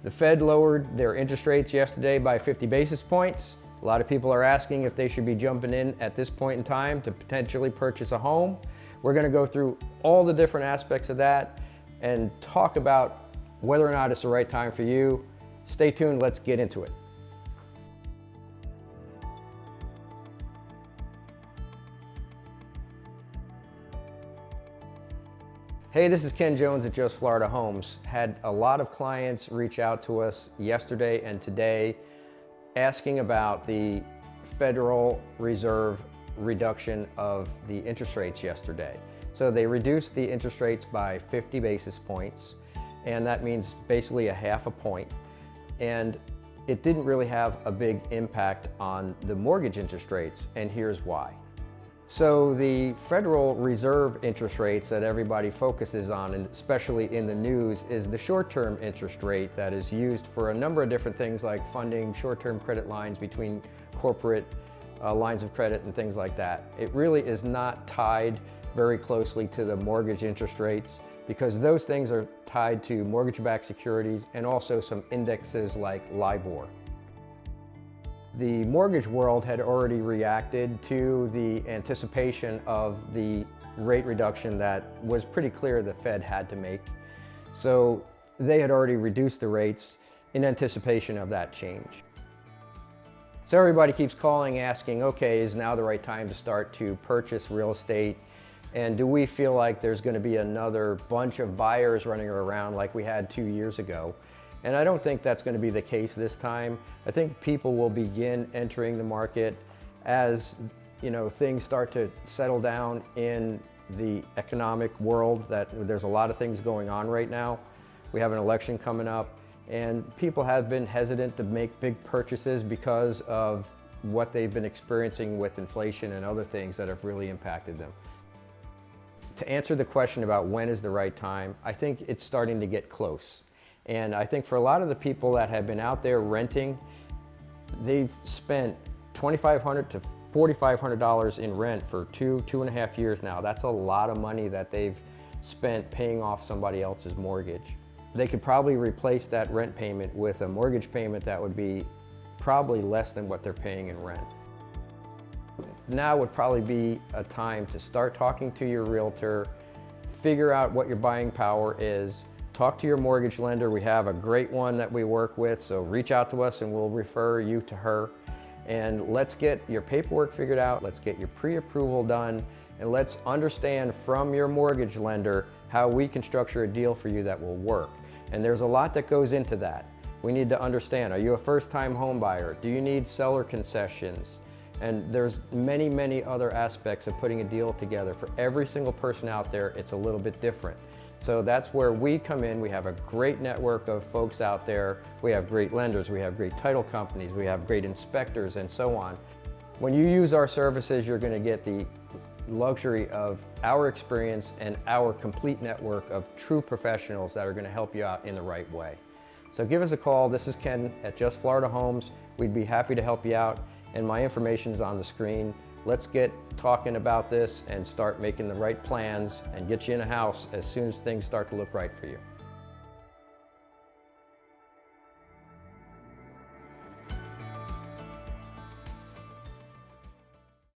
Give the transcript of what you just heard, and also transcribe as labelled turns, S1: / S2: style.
S1: The Fed lowered their interest rates yesterday by 50 basis points. A lot of people are asking if they should be jumping in at this point in time to potentially purchase a home. We're going to go through all the different aspects of that and talk about whether or not it's the right time for you. Stay tuned, let's get into it. Hey, this is Ken Jones at Just Florida Homes. Had a lot of clients reach out to us yesterday and today asking about the Federal Reserve reduction of the interest rates yesterday. So they reduced the interest rates by 50 basis points, and that means basically a half a point. And it didn't really have a big impact on the mortgage interest rates, and here's why. So the Federal Reserve interest rates that everybody focuses on, and especially in the news, is the short-term interest rate that is used for a number of different things like funding short-term credit lines between corporate lines of credit and things like that. It really is not tied very closely to the mortgage interest rates because those things are tied to mortgage-backed securities and also some indexes like LIBOR. The mortgage world had already reacted to the anticipation of the rate reduction that was pretty clear the Fed had to make. So they had already reduced the rates in anticipation of that change. So everybody keeps calling asking, okay, is now the right time to start to purchase real estate? And do we feel like there's going to be another bunch of buyers running around like we had 2 years ago? And I don't think that's going to be the case this time. I think people will begin entering the market as things start to settle down in the economic world. That there's a lot of things going on right now. We have an election coming up, and people have been hesitant to make big purchases because of what they've been experiencing with inflation and other things that have really impacted them. To answer the question about when is the right time, I think it's starting to get close. And I think for a lot of the people that have been out there renting, they've spent $2,500 to $4,500 in rent for 2.5 years now. That's a lot of money that they've spent paying off somebody else's mortgage. They could probably replace that rent payment with a mortgage payment that would be probably less than what they're paying in rent. Now would probably be a time to start talking to your realtor, figure out what your buying power is, talk to your mortgage lender. We have a great one that we work with, so reach out to us and we'll refer you to her. And let's get your paperwork figured out, let's get your pre-approval done, and let's understand from your mortgage lender how we can structure a deal for you that will work. And there's a lot that goes into that. We need to understand, are you a first-time home buyer? Do you need seller concessions? And there's many, many other aspects of putting a deal together. For every single person out there, it's a little bit different. So that's where we come in. We have a great network of folks out there. We have great lenders, we have great title companies, we have great inspectors, and so on. When you use our services, you're going to get the luxury of our experience and our complete network of true professionals that are going to help you out in the right way. So give us a call. This is Ken at Just Florida Homes. We'd be happy to help you out, and my information is on the screen. Let's get talking about this and start making the right plans and get you in a house as soon as things start to look right for you.